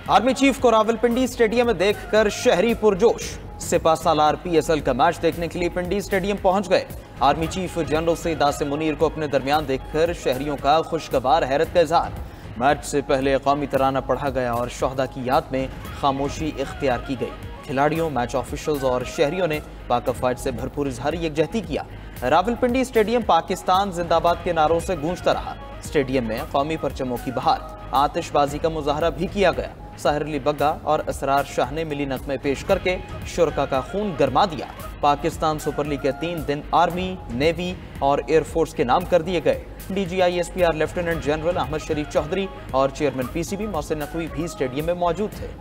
Army chief को Rawalpindi stadium में देखकर शहरी पुरजोश। सिपा सालार पीएसएल का मैच देखने के लिए पिंडी स्टेडियम पहुंच गए। Army chief general Syed Asim Munir को अपने दरमियान देखकर शहरियों का खुशगवार हैरत का इजहार। मैच से पहले कौमी तराना पढ़ा गया और शोहदा की याद में खामोशी इख्तियार की गई। खिलाड़ियों, मैच ऑफिशियल्स और शहरियों ने पाक अफवाज से भरपूर इजहारी यकजहती किया। रावलपिंडी स्टेडियम पाकिस्तान जिंदाबाद के नारों से गूंजता रहा। स्टेडियम में कौमी परचमों की बहार, आतिशबाजी का मुजाहरा भी किया गया। साहिर अली बग्गा और असरार शाह ने मिली नगमे पेश करके शुरका का खून गरमा दिया। पाकिस्तान सुपर लीग के 3 दिन आर्मी, नेवी और एयरफोर्स के नाम कर दिए गए। DGISPR लेफ्टिनेंट जनरल अहमद शरीफ चौधरी और चेयरमैन PCB मोहसिन नकवी भी स्टेडियम में मौजूद थे।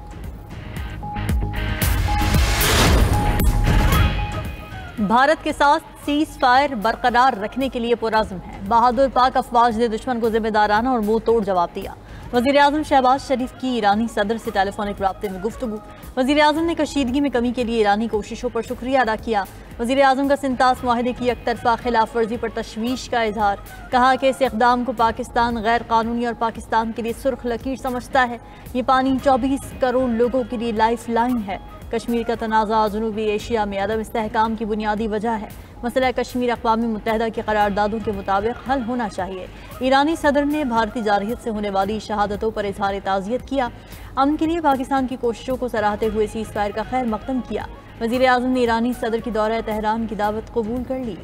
भारत के साथ सीज फायर बरकरार रखने के लिए पुरअज़्म है। बहादुर पाक अफवाज ने दुश्मन को जिम्मेदाराना और मुंह तोड़ जवाब दिया। वज़ीर-ए-आज़म शहबाज शरीफ की ईरानी सदर से टेलीफोनिक राब्ते में गुफ्तगू। वज़ीर-ए-आज़म ने कशीदगी में कमी के लिए ईरानी कोशिशों पर शुक्रिया अदा किया। वज़ीर-ए-आज़म का सिंतास मुआहदे की एकतरफा खिलाफ वर्जी पर तशवीश का इजहार। कहा कि इस इक़दाम को पाकिस्तान गैर कानूनी और पाकिस्तान के लिए सुर्ख लकीर समझता है। ये पानी 24 करोड़ लोगों के लिए लाइफ लाइन है। कश्मीर का तनाज़ा जनूबी एशिया में अदम इस्तेहकाम की बुनियादी वजह है। मसला कश्मीर अक़वाम मुत्तहिदा की करारदादों के मुताबिक हल होना चाहिए। ईरानी सदर ने भारतीय जारहियत से होने वाली शहादतों पर इजहार ताज़ियत किया। अमन के लिए पाकिस्तान की कोशिशों को सराहते हुए सीज़ फायर का खैर मकदम किया। वज़ीर-ए-आज़म ने ईरानी सदर की दौरा तेहरान की दावत कबूल कर ली।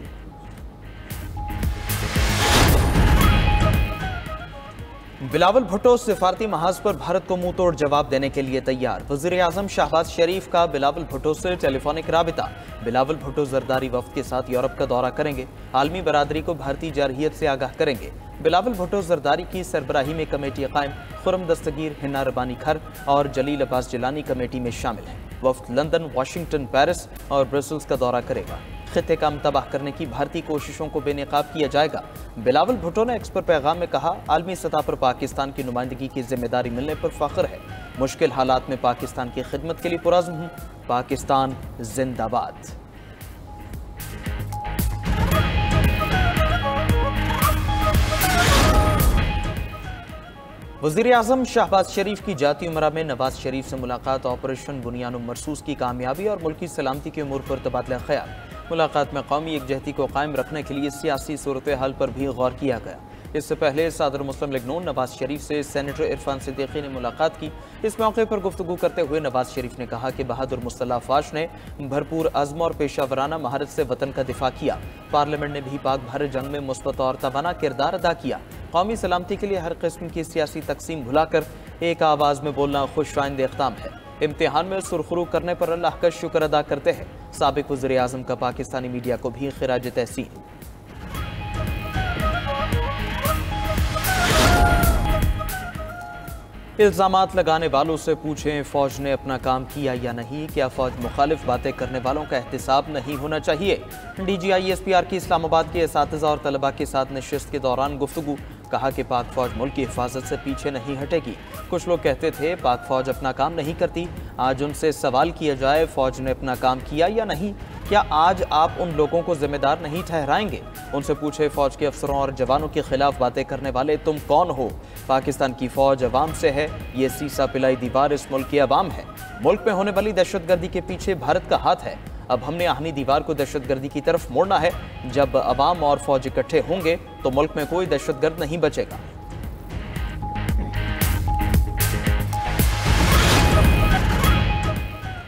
बिलावल भुट्टो सिफारती महाज पर भारत को मुंह तोड़ जवाब देने के लिए तैयार। वज़ीर-ए-आज़म शहबाज शरीफ का बिलावल भुट्टो से टेलीफोनिक राबिता। बिलावल भुट्टो जरदारी वफ्द के साथ यूरोप का दौरा करेंगे। आलमी बरादरी को भारतीय जारहियत से आगाह करेंगे। बिलावल भुट्टो जरदारी की सरबराही में कमेटी कायम। खुरम दस्तगीर, हिन्ना रबानी खर और जलील अब्बास जिलानी कमेटी में शामिल हैं। वफ्द लंदन, वाशिंगटन, पेरिस और ब्रसल्स का दौरा करेगा। खित्ते का तबाह करने की भारतीय कोशिशों को बेनकाब किया जाएगा। बिलावल भुट्टो ने एक्स पर पैगाम में कहा, आलमी सतह पर पाकिस्तान की नुमाइंदगी की जिम्मेदारी मिलने पर फख्र है। मुश्किल हालात में पाकिस्तान की खिदमत के लिए पुरअज़्म हूँ। पाकिस्तान जिंदाबाद। वज़ीर-ए-आज़म शहबाज शरीफ की जाती उमरा में नवाज शरीफ से मुलाकात। ऑपरेशन बुनियान मरसूस की कामयाबी और मुल्की सलामती के उमूर पर तबादला ख्याल। मुलाकात में कौमी यकजहती को कायम रखने के लिए सियासी सूरत हाल पर भी गौर किया गया। इससे पहले सदर मुस्लिम लीग नून नवाज शरीफ से सेनेटर इरफान सिद्दीकी ने मुलाकात की। इस मौके पर गुफ्तगू करते हुए नवाज शरीफ ने कहा कि बहादुर मुस्तफा अफवाज ने भरपूर अज़्म और पेशावराना महारत से वतन का दिफा किया। पार्लियामेंट ने भी पाक भारत जंग में मुस्बत और तवाना किरदार अदा किया। कौमी सलामती के लिए हर किस्म की सियासी तकसीम भुलाकर एक आवाज़ में बोलना खुशराइंद इक़दाम है। इम्तिहान में सुरखरू करने पर अल्लाह का शुक्र अदा करते हैं। साबिक वज़ीर-ए-आज़म का पाकिस्तानी मीडिया को भी खिराज तहसीन। इल्ज़ामात लगाने वालों से पूछें, फौज ने अपना काम किया या नहीं? क्या फौज मुखालिफ बातें करने वालों का एहतिसाब नहीं होना चाहिए? DGISPR की इस्लामाबाद के असातिज़ा और तलबा के साथ नशिस्त के दौरान गुफ्तगू। कहा कि पाक फौज मुल्क की हिफाजत से पीछे नहीं हटेगी। कुछ लोग कहते थे पाक फौज अपना काम नहीं करती। आज उनसे सवाल किया जाए, फौज ने अपना काम किया या नहीं? क्या आज आप उन लोगों को जिम्मेदार नहीं ठहराएंगे? उनसे पूछे, फौज के अफसरों और जवानों के खिलाफ बातें करने वाले तुम कौन हो? पाकिस्तान की फौज अवाम से है। ये सीसा पिलाई दीवार इस मुल्क की अवाम है। मुल्क में होने वाली दहशतगर्दी के पीछे भारत का हाथ है। अब हमने आहनी दीवार को दहशतगर्दी की तरफ मोड़ना है। जब अवाम और फौज इकट्ठे होंगे तो मुल्क में कोई दहशतगर्द नहीं बचेगा।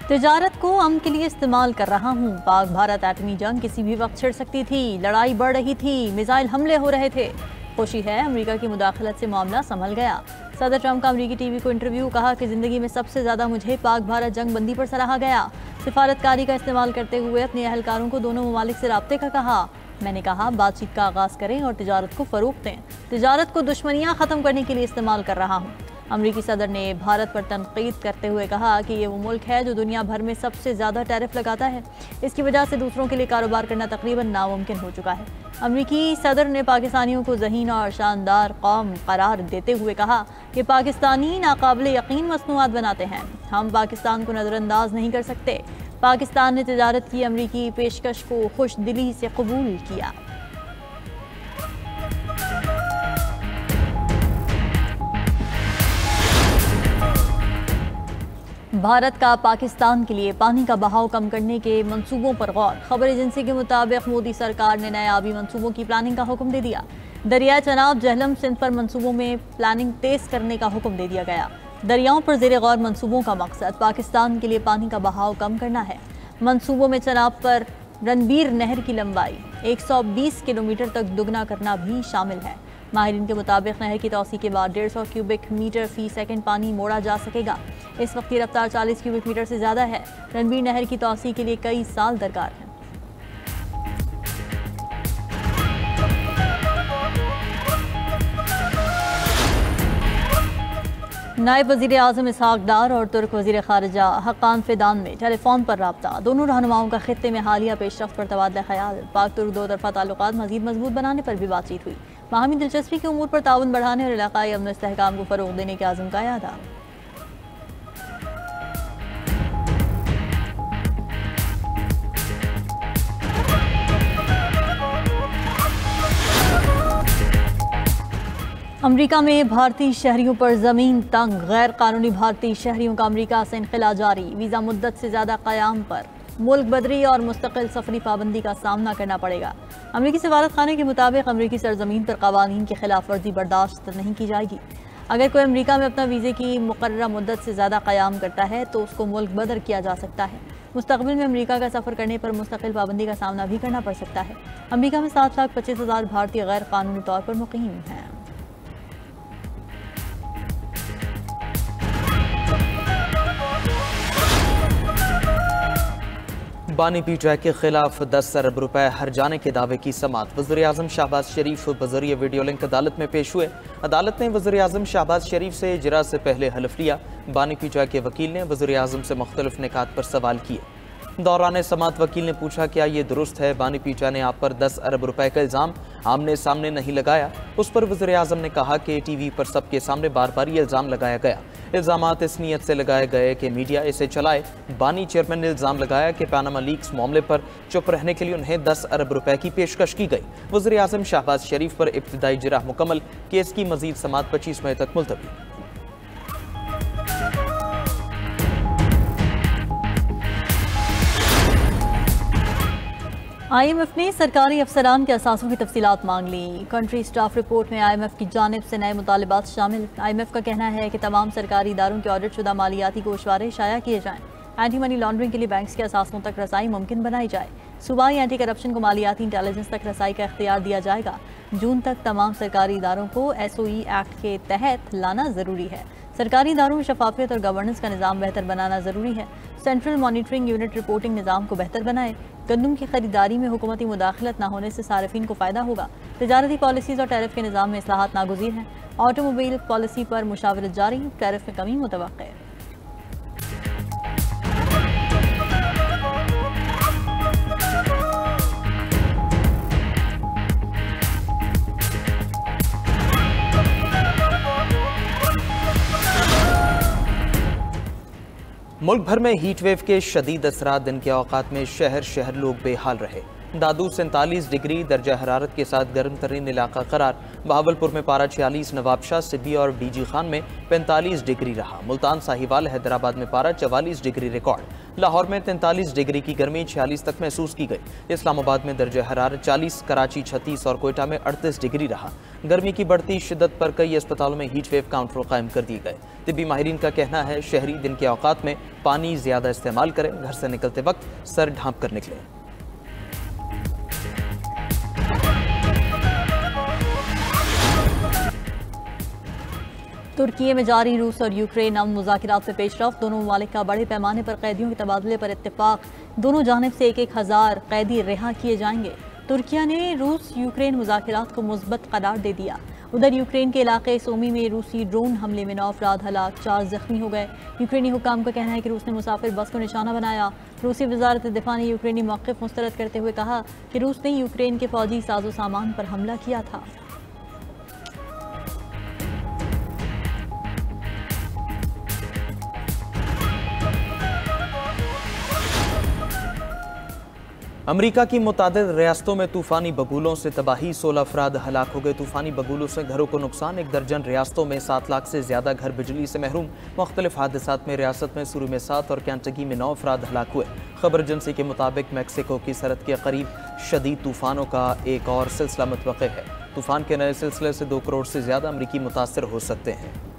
तिजारत को अमन के लिए इस्तेमाल कर रहा हूँ। पाक भारत एटमी जंग किसी भी वक्त छिड़ सकती थी। लड़ाई बढ़ रही थी, मिसाइल हमले हो रहे थे। खुशी है, अमेरिका की मुदाखलत से मामला संभल गया। सदर ट्रंप का अमेरिकी टीवी को इंटरव्यू। कहा कि जिंदगी में सबसे ज्यादा मुझे पाक भारत जंग बंदी पर सराहा गया। सिफारतकारी का इस्तेमाल करते हुए अपने अहलकारों को दोनों ममालिक से राब्ते का कहा। मैंने कहा बातचीत का आगाज करें और तिजारत को फरोग दें। तिजारत को दुश्मनियां खत्म करने के लिए इस्तेमाल कर रहा हूँ। अमरीकी सदर ने भारत पर तनकीद करते हुए कहा कि ये वो मुल्क है जो दुनिया भर में सबसे ज़्यादा टैरिफ लगाता है। इसकी वजह से दूसरों के लिए कारोबार करना तकरीबन नामुमकिन हो चुका है। अमरीकी सदर ने पाकिस्तानियों को ज़हीन और शानदार कौम करार देते हुए कहा कि पाकिस्तानी नाकाबिले यकीन मसनूआत बनाते हैं। हम पाकिस्तान को नज़रअंदाज नहीं कर सकते। पाकिस्तान ने तिजारत की अमरीकी पेशकश को खुश दिली से कबूल किया। भारत का पाकिस्तान के लिए पानी का बहाव कम करने के मंसूबों पर गौर। खबर एजेंसी के मुताबिक मोदी सरकार ने नए आबी मंसूबों की प्लानिंग का हुक्म दे दिया। दरिया चनाब जहलम सिंध पर मंसूबों में प्लानिंग तेज करने का हुक्म दे दिया गया। दरियाओं पर ज़ेर गौर मंसूबों का मकसद पाकिस्तान के लिए पानी का बहाव कम करना है। मंसूबों में चनाब पर रणबीर नहर की लंबाई 120 किलोमीटर तक दुगना करना भी शामिल है। माहिरीन के मुताबिक नहर की तोसी के बाद 150 क्यूबिक मीटर फी सेकंड पानी मोड़ा जा सकेगा। इस वक्त की रफ्तार 40 क्यूबिक मीटर से ज़्यादा है। रणबीर नहर की तोसी के लिए कई साल दरकार है। नायब वज़ीर आज़म इसहाक डार और तुर्क वज़ीर ख़ारिजा हक्कान फिदान में टेलीफोन पर रब्ता। दोनों रहनुमाओं का खित्ते में हालिया पेशरफ्त पर तबादला ख्याल। पाक तुर्क दो तरफ़ा ताल्लुकात मज़ीद मजबूत बनाने पर भी बातचीत हुई। बाहमी दिलचस्पी के उमूर पर ताउन बढ़ाने और इलाक़ाई अमन इस्तेहकाम को फ़रोग़ देने के आज़म का यादा। अमरीका में भारतीय शहरियों पर ज़मीन तंग। गैर कानूनी भारतीय शहरियों का अमरीका से इनखला जारी। वीज़ा मुद्दत से ज़्यादा क़याम पर मुल्क बदरी और मुस्तकिल सफरी पाबंदी का सामना करना पड़ेगा। अमरीकी सफारत खाने के मुताबिक अमरीकी सरजमीन पर क़वानीन की खिलाफ वर्जी बर्दाश्त नहीं की जाएगी। अगर कोई अमरीका में अपना वीज़े की मुकर्ररा मुद्दत से ज़्यादा क़याम करता है तो उसको मुल्क बदर किया जा सकता है। मुस्तक़बिल में अमरीका का सफ़र करने पर मुस्तकिल पाबंदी का सामना भी करना पड़ सकता है। अमरीका में 7,25,000 भारतीय गैर कानूनी तौर पर मुक़ीम हैं। बानी पीटीआई के खिलाफ 10 अरब रुपए हर जाने के दावे की समात। वज़ीर आज़म शहबाज शरीफ बज़रिए वीडियो लिंक अदालत में पेश हुए। अदालत ने वज़ीर आज़म शहबाज शरीफ से इजरा से पहले हलफ लिया। बानी पीटीआई के वकील ने वज़ीर आज़म से मुख्तलिफ निकात पर सवाल किए। दौरान समात वकील ने पूछा क्या ये दुरुस्त है, बानी पीटीआई ने आप पर 10 अरब रुपए का इल्ज़ाम आमने सामने नहीं लगाया। उस पर वज़ीर आज़म ने कहा कि टीवी पर सबके सामने बार बार ये इल्ज़ाम लगाया गया। इल्ज़ामात इस नीयत से लगाए गए कि मीडिया इसे चलाए। बानी चेयरमैन ने इल्ज़ाम लगाया कि पनामा लीक्स मामले पर चुप रहने के लिए उन्हें 10 अरब रुपए की पेशकश की गई। वज़ीर आज़म शहबाज शरीफ पर इब्तिदाई जिरह मुकम्मल, केस की मजीद समात 25 मई तक मुलतवी। IMF ने सरकारी अफसरान के असासों की तफसीलात मांग ली। कंट्री स्टाफ रिपोर्ट में IMF की जानिब से नए मुतालिबात शामिल। IMF का कहना है कि तमाम सरकारी इदारों के ऑडिट शुदा मालियाती गोशवारे शाया किए जाएं। एंटी मनी लॉन्ड्रिंग के लिए बैंक्स के असासों तक रसाई मुमकिन बनाई जाए। सूबाई एंटी करप्शन को मालियाती इंटेलिजेंस तक रसाई का इख्तियार दिया जाएगा। जून तक तमाम सरकारी इदारों को SOE एक्ट के तहत लाना ज़रूरी है। सरकारी इदारों में शफाफियत और गवर्नेंस का निज़ाम बेहतर बनाना ज़रूरी है। सेंट्रल मॉनिटरिंग यूनिट रिपोर्टिंग निज़ाम को बेहतर बनाए। गंदम की खरीदारी में हुकूमती मुदाखलत न होने से सार्फिन को फ़ायदा होगा। तजारती पॉलिसीज़ और टैरिफ के निज़ाम में इस्लाहात नागुज़ीर हैं। ऑटोमोबाइल पॉलिसी पर मुशावरत जारी, टैरिफ में कमी मुतवक्के। मुल्क भर में हीट वेव के शदीद असरात। दिन के औकात में शहर लोग बेहाल रहे। दादू 47 डिग्री दर्जा हरारत के साथ गर्म तरीन इलाका करार। बहावलपुर में पारा 46, नवाबशाह, सिब्बी और डीजी खान में 45 डिग्री रहा। मुल्तान, साहिवाल, हैदराबाद में पारा 44 डिग्री रिकॉर्ड। लाहौर में 43 डिग्री की गर्मी 46 तक महसूस की गई। इस्लामाबाद में दर्जा हरारत 40, कराची 36 और कोयटा में 38 डिग्री रहा। गर्मी की बढ़ती शिद्दत पर कई अस्पतालों में हीट वेव काउंटर कायम कर दिए गए। तिब्बी माहिरीन का कहना है शहरी दिन के औकात में पानी ज्यादा इस्तेमाल करें। घर से निकलते वक्त सर ढांप कर निकलें। तुर्की में जारी रूस और यूक्रेन अमन मुज़ाकिरात में पेशरफ्त। दोनों ममालिक का बड़े पैमाने पर कैदियों के तबादले पर इत्तेफाक। दोनों जानिब से 1,000 कैदी रिहा किए जाएंगे। तुर्किया ने रूस यूक्रेन मुज़ाकिरात को मुस्बत करार दे दिया। उधर यूक्रेन के इलाके सोमी में रूसी ड्रोन हमले में 9 अफराद हलाक, 4 जख्मी हो गए। यूक्रेनी हुकाम का कहना है कि रूस ने मुसाफिर बस को निशाना बनाया। रूसी वजारत दिफा ने यूक्रेनी मौक़िफ़ मुस्तरद करते हुए कहा कि रूस ने यूक्रेन के फौजी साजो सामान पर हमला किया था। अमेरिका की मुतादिद रियासतों में तूफानी बगुलों से तबाही, 16 अफराद हलाक हो गए। तूफानी बगुलों से घरों को नुकसान, 1 दर्जन रियासतों में 7 लाख से ज्यादा घर बिजली से महरूम। मुख्तलिफ हादसात में रियासत में सुरू में 7 और कैंटकी में 9 अफराद हलाक हुए। खबर एजेंसी के मुताबिक मैक्सिको की सरहद के करीब शदीद तूफानों का एक और सिलसिला मुतवक्किल है। तूफान के नए सिलसिले से 2 करोड़ से ज्यादा अमरीकी मुतासर हो सकते हैं।